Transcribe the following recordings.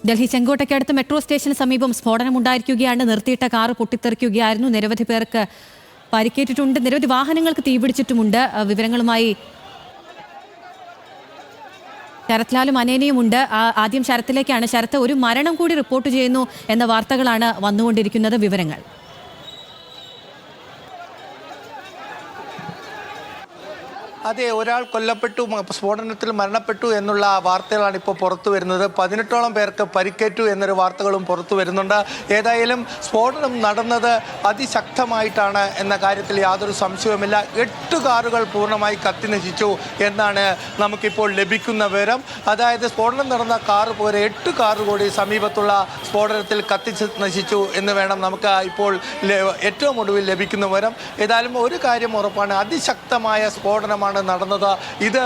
Delhi ചെങ്കോട്ടയ്ക്കടുത്ത് metro സ്റ്റേഷന് സമീപം സ്ഫോടനമുണ്ടായിരിക്കുകയാണ്. നിർത്തിയിട്ട car പൊട്ടിത്തെറിക്കുകയായിരുന്നു. നിരവധി പേർക്ക് പരിക്കേറ്റിട്ടുണ്ട്. നിരവധി വാഹനങ്ങൾക്ക് തീപിടിച്ചിട്ടുമുണ്ട്. വിവരങ്ങളുമായി ശരത്ലാലും അനേനയുമുണ്ട്. ആദ്യം ശരത്തിലേക്കാണ്. ശരത്ത്, ഒരു മരണം കൂടി റിപ്പോർട്ട് ചെയ്യുന്നു എന്ന വാർത്തകളാണ് വന്നുകൊണ്ടിരിക്കുന്നത്. വിവരങ്ങൾ. അതെ, ഒരാൾ കൊല്ലപ്പെട്ടു, സ്ഫോടനത്തിൽ മരണപ്പെട്ടു എന്നുള്ള വാർത്തകളാണ് ഇപ്പോൾ പുറത്തു വരുന്നത്. 18ഓളം പേർക്ക് പരിക്കേറ്റു എന്നൊരു വാർത്തകളും പുറത്തു വരുന്നുണ്ട്. ഏതായാലും സ്ഫോടനം നടന്നത് അതിശക്തമായിട്ടാണ് എന്ന കാര്യത്തിൽ യാതൊരു സംശയവുമില്ല. 8 കാറുകൾ പൂർണ്ണമായി കത്തിനശിച്ചു എന്നാണ് നമുക്കിപ്പോൾ ലഭിക്കുന്ന വിവരം. അതായത് സ്ഫോടനം നടന്ന കാറ് പോലെ 8 കാറ് കൂടി സമീപത്തുള്ള സ്ഫോടനത്തിൽ നശിച്ചു എന്ന് വേണം നമുക്ക് ഇപ്പോൾ ഏറ്റവും ഒടുവിൽ ലഭിക്കുന്ന വിവരം. ഏതായാലും ഒരു കാര്യം ഉറപ്പാണ്, അതിശക്തമായ സ്ഫോടനമാണ് നടന്നത്. ഇത്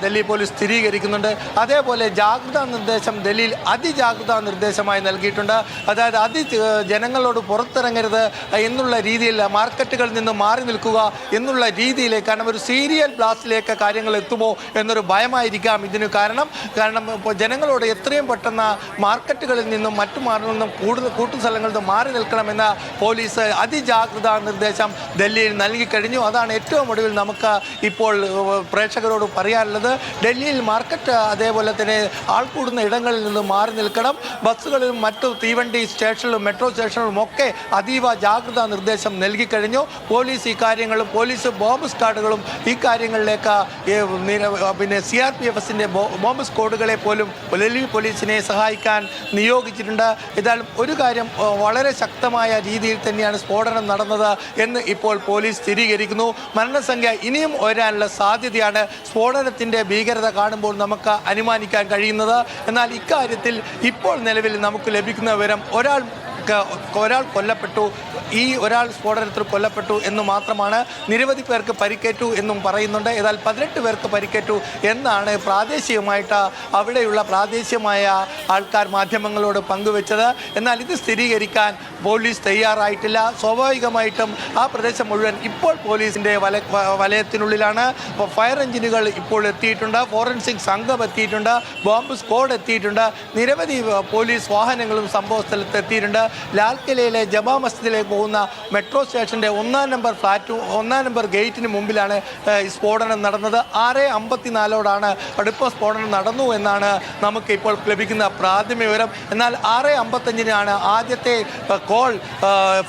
ഡൽഹി പോലീസ് സ്ഥിരീകരിക്കുന്നുണ്ട്. അതേപോലെ ജാഗ്രതാ നിർദ്ദേശം ഡൽഹിയിൽ അതിജാഗ്രതാ നിർദ്ദേശമായി നൽകിയിട്ടുണ്ട്. അതായത് ജനങ്ങളോട് പുറത്തിറങ്ങരുത് എന്നുള്ള രീതിയിൽ, മാർക്കറ്റുകളിൽ നിന്ന് മാറി നിൽക്കുക എന്നുള്ള രീതിയിലേക്ക്, കാരണം ഒരു സീരിയൽ ബ്ലാസ്റ്റിലേക്ക് കാര്യങ്ങൾ എത്തുമോ എന്നൊരു ഭയമായിരിക്കാം ഇതിന് കാരണം. ഇപ്പോൾ ജനങ്ങളോട് എത്രയും പെട്ടെന്ന് മാർക്കറ്റുകളിൽ നിന്നും മറ്റു മാർഗങ്ങളിൽ നിന്നും കൂട്ടുസ്ഥലങ്ങളിൽ നിന്ന് മാറി നിൽക്കണമെന്ന പോലീസ് അതിജാഗ്രതാ നിർദ്ദേശം ഡൽഹിയിൽ നൽകിക്കഴിഞ്ഞു. അതാണ് ഏറ്റവും ഒടുവിൽ നമുക്ക് ഇപ്പോൾ പ്രേക്ഷകരോട് പറയാനുള്ളത്. ഡൽഹിയിൽ മാർക്കറ്റ് അതേപോലെ തന്നെ ആൾ കൂടുന്ന ഇടങ്ങളിൽ നിന്ന് മാറി നിൽക്കണം. ബസ്സുകളിലും മറ്റു തീവണ്ടി സ്റ്റേഷനിലും മെട്രോ സ്റ്റേഷനിലും ഒക്കെ അതീവ ജാഗ്രതാ നിർദ്ദേശം നൽകിക്കഴിഞ്ഞു. പോലീസ് ഈ കാര്യങ്ങളും പോലീസ് ബോംബ് സ്ക്വാഡുകളും ഈ കാര്യങ്ങളിലേക്ക് CRPFന്റെ ബോംബ് സ്ക്വാഡുകളെ പോലും ഡൽഹി പോലീസിനെ സഹായിക്കാൻ നിയോഗിച്ചിട്ടുണ്ട്. ഏതായാലും ഒരു കാര്യം, വളരെ ശക്തമായ രീതിയിൽ തന്നെയാണ് സ്ഫോടനം നടന്നത് എന്ന് ഇപ്പോൾ പോലീസ് സ്ഥിരീകരിക്കുന്നു. മരണസംഖ്യ ഇനിയും ഉയരാനുള്ള സാധ്യതയാണ് സ്ഫോടനത്തിൻ്റെ ഭീകരത കാണുമ്പോൾ നമുക്ക് അനുമാനിക്കാൻ കഴിയുന്നത്. എന്നാൽ ഇക്കാര്യത്തിൽ ഇപ്പോൾ നിലവിൽ നമുക്ക് ലഭിക്കുന്ന വിവരം ഒരാൾ കൊല്ലപ്പെട്ടു, ഈ ഒരാൾ സ്ഫോടനത്തിൽ കൊല്ലപ്പെട്ടു എന്ന് മാത്രമാണ്. നിരവധി പേർക്ക് പരിക്കേറ്റു എന്നും പറയുന്നുണ്ട്. ഏതായാലും 18 പേർക്ക് പരിക്കേറ്റു എന്നാണ് പ്രാദേശികമായിട്ട് അവിടെയുള്ള പ്രാദേശികമായ ആൾക്കാർ മാധ്യമങ്ങളോട് പങ്കുവെച്ചത്. എന്നാൽ ഇത് സ്ഥിരീകരിക്കാൻ പോലീസ് തയ്യാറായിട്ടില്ല. സ്വാഭാവികമായിട്ടും ആ പ്രദേശം മുഴുവൻ ഇപ്പോൾ പോലീസിൻ്റെ വലയത്തിനുള്ളിലാണ്. ഫയർ എഞ്ചിനുകൾ ഇപ്പോൾ എത്തിയിട്ടുണ്ട്, ഫോറൻസിക് സംഘം എത്തിയിട്ടുണ്ട്, ബോംബ് സ്ക്വാഡ് എത്തിയിട്ടുണ്ട്, നിരവധി പോലീസ് വാഹനങ്ങളും സംഭവ സ്ഥലത്ത് എത്തിയിട്ടുണ്ട്. ലാൽക്കിലയിലെ ജമാ മസ്ജിദിലേക്ക് പോകുന്ന മെട്രോ സ്റ്റേഷൻ്റെ 1-ാം നമ്പർ ഗേറ്റിന് മുമ്പിലാണ് സ്ഫോടനം നടന്നത്. 6:54 അടുപ്പ സ്ഫോടനം നടന്നു എന്നാണ് നമുക്ക് ഇപ്പോൾ ലഭിക്കുന്ന പ്രാഥമിക വിവരം. എന്നാൽ 6:55 ആദ്യത്തെ കോൾ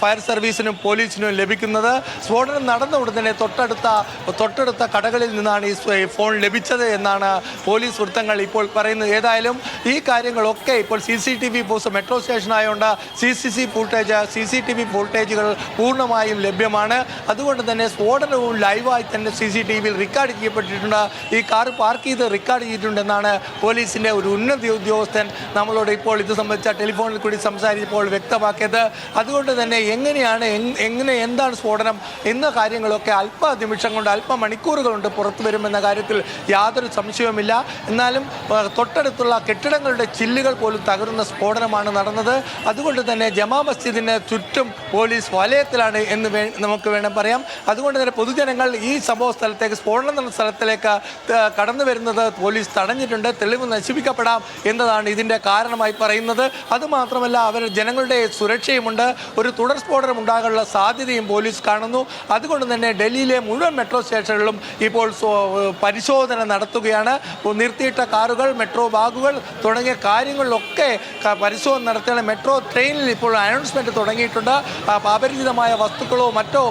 ഫയർ സർവീസിനും പോലീസിനും ലഭിക്കുന്നത്. സ്ഫോടനം നടന്ന ഉടനെ തൊട്ടടുത്ത കടകളിൽ നിന്നാണ് ഈ ഫോൺ ലഭിച്ചത് എന്നാണ് പോലീസ് വൃത്തങ്ങൾ ഇപ്പോൾ പറയുന്നത്. ഏതായാലും ഈ കാര്യങ്ങളൊക്കെ ഇപ്പോൾ CCTV മെട്രോ സ്റ്റേഷനായതുകൊണ്ട് CCTV ഫുട്ടേജുകൾ പൂർണ്ണമായും ലഭ്യമാണ്. അതുകൊണ്ട് തന്നെ സ്ഫോടനവും ലൈവായി തന്നെ CCTVയിൽ റെക്കോർഡ് ചെയ്യപ്പെട്ടിട്ടുണ്ട്. ഈ കാർ പാർക്ക് ചെയ്ത് റെക്കോർഡ് ചെയ്തിട്ടുണ്ടെന്നാണ് പോലീസിൻ്റെ ഒരു ഉന്നത ഉദ്യോഗസ്ഥൻ നമ്മളോട് ഇപ്പോൾ ഇത് സംബന്ധിച്ച ടെലിഫോണിൽ കൂടി സംസാരിച്ചപ്പോൾ വ്യക്തമാക്കിയത്. അതുകൊണ്ട് തന്നെ എന്താണ് സ്ഫോടനം എന്ന കാര്യങ്ങളൊക്കെ അല്പനിമിഷം കൊണ്ട്, അല്പമണിക്കൂറുകൾ കൊണ്ട് പുറത്തു വരുമെന്ന കാര്യത്തിൽ യാതൊരു സംശയവുമില്ല. എന്നാലും തൊട്ടടുത്തുള്ള കെട്ടിടങ്ങളുടെ ചില്ലുകൾ പോലും തകരുന്ന സ്ഫോടനമാണ് നടന്നത്. അതുകൊണ്ട് തന്നെ ജമാ മസ്ജിദിന് ചുറ്റും പോലീസ് വലയത്തിലാണ് എന്ന് നമുക്ക് വേണം പറയാം. അതുകൊണ്ട് തന്നെ പൊതുജനങ്ങൾ ഈ സംഭവ സ്ഥലത്തേക്ക്, സ്ഫോടനം നടന്ന സ്ഥലത്തിലേക്ക് കടന്നു വരുന്നത് പോലീസ് തടഞ്ഞിട്ടുണ്ട്. തെളിവ് നശിപ്പിക്കപ്പെടാം എന്നതാണ് ഇതിൻ്റെ കാരണമായി പറയുന്നത്. അതുമാത്രമല്ല, ജനങ്ങളുടെ സുരക്ഷയുമുണ്ട്. ഒരു തുടർ സ്ഫോടനം ഉണ്ടാകാനുള്ള സാധ്യതയും പോലീസ് കാണുന്നു. അതുകൊണ്ട് തന്നെ ഡൽഹിയിലെ മുഴുവൻ മെട്രോ സ്റ്റേഷനുകളിലും ഇപ്പോൾ പരിശോധന നടത്തുകയാണ്. നിർത്തിയിട്ട കാറുകൾ, മെട്രോ ബാഗുകൾ തുടങ്ങിയ കാര്യങ്ങളിലൊക്കെ പരിശോധന നടത്തുകയാണ്. മെട്രോ ട്രെയിനിൽ ഇപ്പോൾ അനൗൺസ്മെൻറ്റ് തുടങ്ങിയിട്ടുണ്ട്. അപരിചിതമായ വസ്തുക്കളോ മറ്റോ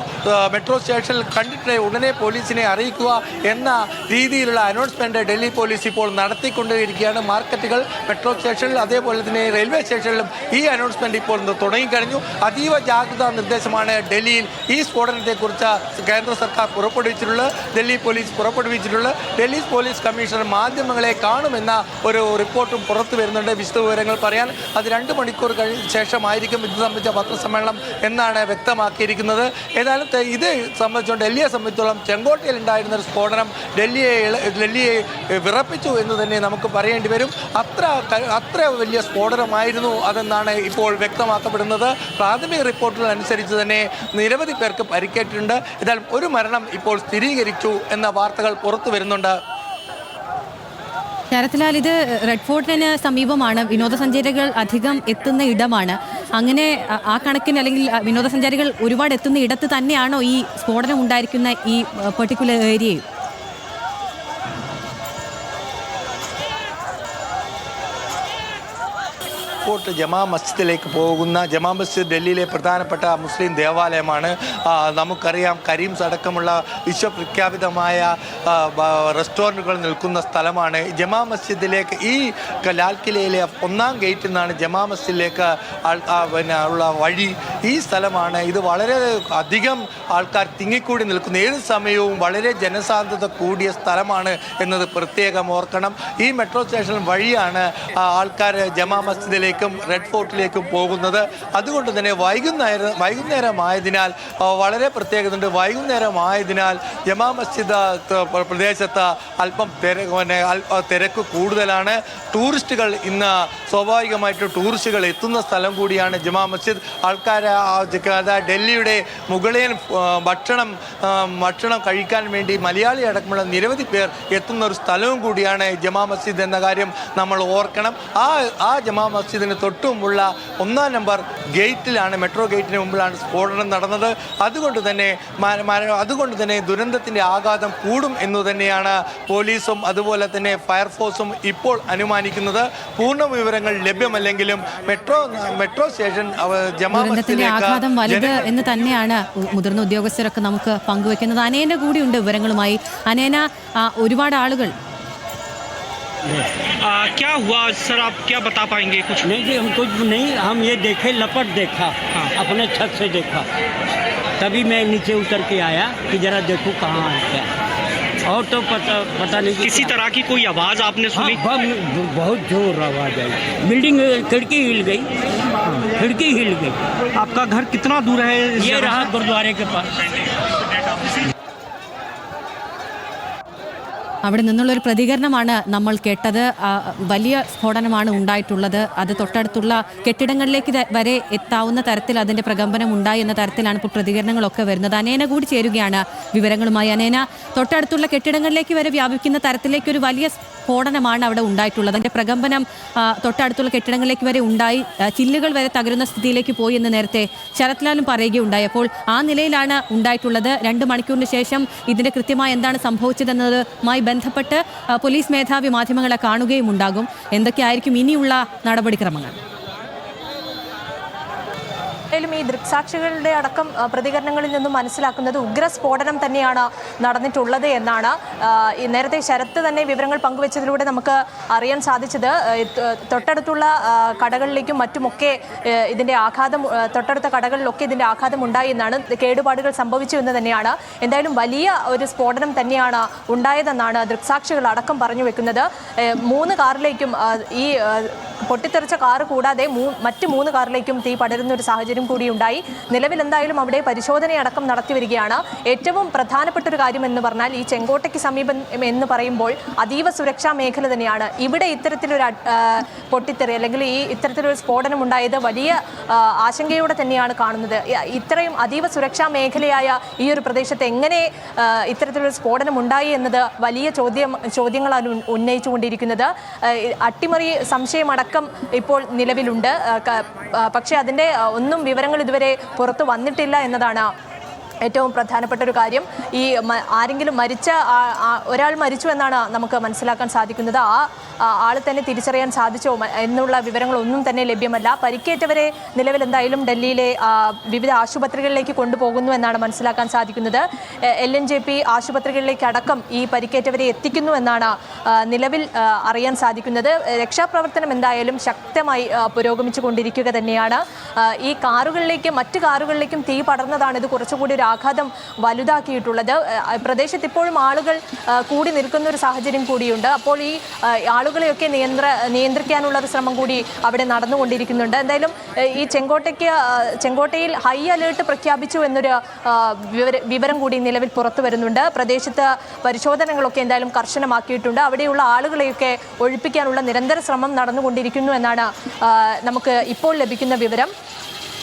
മെട്രോ സ്റ്റേഷനിൽ കണ്ടിട്ട് ഉടനെ പോലീസിനെ അറിയിക്കുക എന്ന രീതിയിലുള്ള അനൗൺസ്മെൻറ്റ് ഡൽഹി പോലീസ് ഇപ്പോൾ നടത്തിക്കൊണ്ടിരിക്കുകയാണ്. മാർക്കറ്റുകൾ, മെട്രോ സ്റ്റേഷനിൽ, അതേപോലെ തന്നെ റെയിൽവേ സ്റ്റേഷനിലും ഈ അനൗൺസ്മെൻറ്റ് ഇപ്പോൾ തുടങ്ങിക്കഴിഞ്ഞു. അതീവ ജാഗ്രതാ നിർദ്ദേശമാണ് ഡൽഹിയിൽ ഈ സ്ഫോടനത്തെക്കുറിച്ച് കേന്ദ്ര സർക്കാർ ഡൽഹി പോലീസ് പുറപ്പെടുവിച്ചിട്ടുള്ളത്. ഡൽഹി പോലീസ് കമ്മീഷണർ മാധ്യമങ്ങളെ കാണുമെന്ന ഒരു റിപ്പോർട്ടും പുറത്തു വരുന്നുണ്ട്. വിശദവിവരങ്ങൾ പറയാൻ അത് 2 മണിക്കൂർ ശേഷമായിരിക്കും ഇത് സംബന്ധിച്ച പത്രസമ്മേളനം എന്നാണ് വ്യക്തമാക്കിയിരിക്കുന്നത്. ഏതായാലും ഇത് ഡൽഹിയെ സംബന്ധിച്ചോളം ചെങ്കോട്ടയിൽ ഉണ്ടായിരുന്ന ഒരു സ്ഫോടനം ഡൽഹിയെ വിറപ്പിച്ചു എന്ന് തന്നെ നമുക്ക് പറയേണ്ടി വരും. അത്ര വലിയ സ്ഫോടനമായിരുന്നു അതെന്നാണ് ഇപ്പോൾ വ്യക്തമാക്കപ്പെടുന്നത്. പ്രാഥമിക റിപ്പോർട്ടുകൾ അനുസരിച്ച് തന്നെ നിരവധി പേർക്ക് പരിക്കേറ്റിട്ടുണ്ട്. ഏതായാലും ഒരു മരണം ഇപ്പോൾ സ്ഥിരീകരിച്ചു എന്ന വാർത്തകൾ പുറത്തു വരുന്നുണ്ട്. ശരത്ലാൽ, ഇത് റെഡ് ഫോർട്ടിന് സമീപമാണ്, വിനോദസഞ്ചാരികൾ അധികം എത്തുന്ന ഇടമാണ്. അങ്ങനെ ആ കണക്കിന് അല്ലെങ്കിൽ വിനോദസഞ്ചാരികൾ ഒരുപാട് എത്തുന്ന ഇടത്ത് തന്നെയാണോ ഈ സ്ഫോടനം ഉണ്ടായിരിക്കുന്ന ഈ പെർട്ടിക്കുലർ ഏരിയയിൽ? കോട്ട് ജമാ മസ്ജിദിലേക്ക് പോകുന്ന ജമാ മസ്ജിദ് ഡൽഹിയിലെ പ്രധാനപ്പെട്ട മുസ്ലിം ദേവാലയമാണ്. നമുക്കറിയാം, കരീംസ് അടക്കമുള്ള വിശ്വപ്രഖ്യാപിതമായ റെസ്റ്റോറൻറ്റുകൾ നിൽക്കുന്ന സ്ഥലമാണ്. ജമാ മസ്ജിദിലേക്ക് ഈ ലാൽ കിലയിലെ 1-ാം ഗേറ്റിൽ നിന്നാണ് ജമാ മസ്ജിദിലേക്ക് ഉള്ള വഴി. ഈ സ്ഥലമാണ്. ഇത് വളരെ അധികം ആൾക്കാർ തിങ്ങിക്കൂടി നിൽക്കുന്ന, ഏത് സമയവും വളരെ ജനസാന്ദ്രത കൂടിയ സ്ഥലമാണ് എന്നത് പ്രത്യേകം ഓർക്കണം. ഈ മെട്രോ സ്റ്റേഷൻ വഴിയാണ് ആൾക്കാർ ജമാ മസ്ജിദിലേക്ക് റെഡ് ഫോർട്ടിലേക്കും പോകുന്നത്. അതുകൊണ്ട് തന്നെ വൈകുന്നേരമായതിനാൽ വളരെ പ്രത്യേകതയുണ്ട്. വൈകുന്നേരമായതിനാൽ ജമാ മസ്ജിദ് പ്രദേശത്ത് അല്പം തിരക്ക് കൂടുതലാണ്. ടൂറിസ്റ്റുകൾ ഇന്ന് സ്വാഭാവികമായിട്ട് ടൂറിസ്റ്റുകൾ എത്തുന്ന സ്ഥലം കൂടിയാണ് ജമാ മസ്ജിദ്. ആൾക്കാർ ഡൽഹിയുടെ മുഗളയൻ ഭക്ഷണം കഴിക്കാൻ വേണ്ടി മലയാളി അടക്കമുള്ള നിരവധി പേർ എത്തുന്ന ഒരു സ്ഥലവും കൂടിയാണ് ജമാ മസ്ജിദ് എന്ന കാര്യം നമ്മൾ ഓർക്കണം. ആ ജമാ മസ്ജിദിന് തൊട്ടുമുള്ള 1-ാം നമ്പർ ഗേറ്റിലാണ്, മെട്രോ ഗേറ്റിന് മുമ്പിലാണ് സ്ഫോടനം നടന്നത്. അതുകൊണ്ട് തന്നെ ദുരന്തത്തിൻ്റെ ആഘാതം കൂടും എന്നു തന്നെയാണ് പോലീസും അതുപോലെ തന്നെ ഫയർഫോഴ്സും ഇപ്പോൾ അനുമാനിക്കുന്നത്. പൂർണ്ണ വിവരങ്ങൾ ലഭ്യമല്ലെങ്കിലും മെട്രോ സ്റ്റേഷൻ ജമാ ദുരന്തത്തിന്റെ ആഘാതം വലുത് എന്ന് തന്നെയാണ് മുതിർന്ന ഉദ്യോഗസ്ഥരൊക്കെ നമുക്ക് പങ്കുവെക്കുന്നത്. അനേന കൂടിയുണ്ട് വിവരങ്ങളുമായി. അനേന, ഒരുപാട് ആളുകൾ क्या हुआ सर, आप क्या बता पाएंगे? कुछ नहीं जी, हम कुछ नहीं, हम ये देखे, लपट देखा, अपने छत से देखा, तभी मैं नीचे उतर के आया कि जरा देखूं कहाँ है क्या, और तो पता नहीं किसी तरह की कोई आवाज़ आपने सुनी? बहुत जोर आवाज़ आई, बिल्डिंग खिड़की हिल गई, खिड़की हिल गई। आपका घर कितना दूर है? ये रहा गुरुद्वारे के पास। അവിടെ നിന്നുള്ളൊരു പ്രതികരണമാണ് നമ്മൾ കേട്ടത്. വലിയ സ്ഫോടനമാണ് ഉണ്ടായിട്ടുള്ളത്. അത് തൊട്ടടുത്തുള്ള കെട്ടിടങ്ങളിലേക്ക് വരെ എത്താവുന്ന തരത്തിൽ അതിൻ്റെ പ്രകമ്പനം ഉണ്ടായി എന്ന തരത്തിലാണ് ഇപ്പോൾ പ്രതികരണങ്ങളൊക്കെ വരുന്നത്. അനേന കൂടി ചേരുകയാണ് വിവരങ്ങളുമായി. അനേന, തൊട്ടടുത്തുള്ള കെട്ടിടങ്ങളിലേക്ക് വരെ വ്യാപിക്കുന്ന തരത്തിലേക്കൊരു വലിയ സ്ഫോടനമാണ് അവിടെ ഉണ്ടായിട്ടുള്ളത്. അതിൻ്റെ പ്രകമ്പനം തൊട്ടടുത്തുള്ള കെട്ടിടങ്ങളിലേക്ക് വരെ ഉണ്ടായി, ചില്ലുകൾ വരെ തകരുന്ന സ്ഥിതിയിലേക്ക് പോയി എന്ന് നേരത്തെ ശരത്ലാലും പറയുകയുണ്ടായി. അപ്പോൾ ആ നിലയിലാണ് ഉണ്ടായിട്ടുള്ളത്. 2 മണിക്കൂറിന് ശേഷം ഇതിൻ്റെ കൃത്യമായി എന്താണ് സംഭവിച്ചതെന്നതുമായി ബന്ധപ്പെട്ട് പോലീസ് മേധാവി മാധ്യമങ്ങളെ കാണുകയും ഉണ്ടാകും. എന്തൊക്കെയായിരിക്കും ഇനിയുള്ള നടപടിക്രമങ്ങൾ? ഈ ദൃക്സാക്ഷികളുടെ അടക്കം പ്രതികരണങ്ങളിൽ നിന്നും മനസ്സിലാക്കുന്നത് ഉഗ്രസ്ഫോടനം തന്നെയാണ് നടന്നിട്ടുള്ളത് എന്നാണ്. നേരത്തെ ശരത്ത് തന്നെ വിവരങ്ങൾ പങ്കുവച്ചതിലൂടെ നമുക്ക് അറിയാൻ സാധിച്ചത് തൊട്ടടുത്തുള്ള കടകളിലേക്കും മറ്റുമൊക്കെ ഇതിൻ്റെ ആഘാതം, തൊട്ടടുത്ത കടകളിലൊക്കെ ഇതിൻ്റെ ആഘാതം ഉണ്ടായി എന്നാണ്, കേടുപാടുകൾ സംഭവിച്ചു എന്ന് തന്നെയാണ്. എന്തായാലും വലിയ ഒരു സ്ഫോടനം തന്നെയാണ് ഉണ്ടായതെന്നാണ് ദൃക്സാക്ഷികൾ അടക്കം പറഞ്ഞു വെക്കുന്നത്. 3 കാറിലേക്കും, ഈ പൊട്ടിത്തെറിച്ച കാറ് കൂടാതെ മറ്റ് 3 കാറിലേക്കും തീ പടരുന്ന ഒരു സാഹചര്യം കൂടി ഉണ്ടായി. നിലവിൽ എന്തായാലും അവിടെ പരിശോധനയടക്കം നടത്തി വരികയാണ്. ഏറ്റവും പ്രധാനപ്പെട്ട ഒരു കാര്യം എന്ന് പറഞ്ഞാൽ, ഈ ചെങ്കോട്ടയ്ക്ക് സമീപം എന്ന് പറയുമ്പോൾ അതീവ സുരക്ഷാ മേഖല തന്നെയാണ്. ഇവിടെ ഇത്തരത്തിലൊരു പൊട്ടിത്തെറി അല്ലെങ്കിൽ ഇത്തരത്തിലൊരു സ്ഫോടനം ഉണ്ടായത് വലിയ ആശങ്കയോടെ തന്നെയാണ് കാണുന്നത്. ഇത്രയും അതീവ സുരക്ഷാ മേഖലയായ ഈ ഒരു പ്രദേശത്ത് എങ്ങനെ ഇത്തരത്തിലൊരു സ്ഫോടനം ഉണ്ടായി എന്നത് വലിയ ചോദ്യങ്ങളാണ് ഉന്നയിച്ചുകൊണ്ടിരിക്കുന്നത്. അട്ടിമറി സംശയമടക്കം ഇപ്പോൾ നിലവിലുണ്ട്. പക്ഷേ അതിൻ്റെ ഒന്നും വിവരങ്ങൾ ഇതുവരെ പുറത്തു വന്നിട്ടില്ല എന്നതാണ് ഏറ്റവും പ്രധാനപ്പെട്ട ഒരു കാര്യം. ഈ ആരെങ്കിലും ഒരാൾ മരിച്ചു എന്നാണ് നമുക്ക് മനസ്സിലാക്കാൻ സാധിക്കുന്നത്. ആൾ തന്നെ തിരിച്ചറിയാൻ സാധിച്ചോ എന്നുള്ള വിവരങ്ങളൊന്നും തന്നെ ലഭ്യമല്ല. പരിക്കേറ്റവരെ നിലവിൽ എന്തായാലും ഡൽഹിയിലെ വിവിധ ആശുപത്രികളിലേക്ക് കൊണ്ടുപോകുന്നു എന്നാണ് മനസ്സിലാക്കാൻ സാധിക്കുന്നത്. LNJP ആശുപത്രികളിലേക്ക് അടക്കം ഈ പരിക്കേറ്റവരെ എത്തിക്കുന്നു എന്നാണ് നിലവിൽ അറിയാൻ സാധിക്കുന്നത്. രക്ഷാപ്രവർത്തനം എന്തായാലും ശക്തമായി പുരോഗമിച്ചു കൊണ്ടിരിക്കുക തന്നെയാണ്. ഈ മറ്റ് കാറുകളിലേക്കും തീ പടർന്നതാണ് ഇത് കുറച്ചുകൂടി ഒരു ആഘാതം വലുതാക്കിയിട്ടുള്ളത്. പ്രദേശത്ത് ഇപ്പോഴും ആളുകൾ കൂടി നിൽക്കുന്ന ഒരു സാഹചര്യം കൂടിയുണ്ട്. അപ്പോൾ ഈ ആളുകളെയൊക്കെ നിയന്ത്രിക്കാനുള്ള ഒരു ശ്രമം കൂടി അവിടെ നടന്നുകൊണ്ടിരിക്കുന്നുണ്ട്. എന്തായാലും ഈ ചെങ്കോട്ടയിൽ ഹൈ അലേർട്ട് പ്രഖ്യാപിച്ചു എന്നൊരു വിവരം കൂടി നിലവിൽ പുറത്തു വരുന്നുണ്ട്. പ്രദേശത്ത് പരിശോധനകളൊക്കെ എന്തായാലും കർശനമാക്കിയിട്ടുണ്ട്. അവിടെയുള്ള ആളുകളെയൊക്കെ ഒഴിപ്പിക്കാനുള്ള നിരന്തര ശ്രമം നടന്നുകൊണ്ടിരിക്കുന്നു എന്നാണ് നമുക്ക് ഇപ്പോൾ ലഭിക്കുന്ന വിവരം.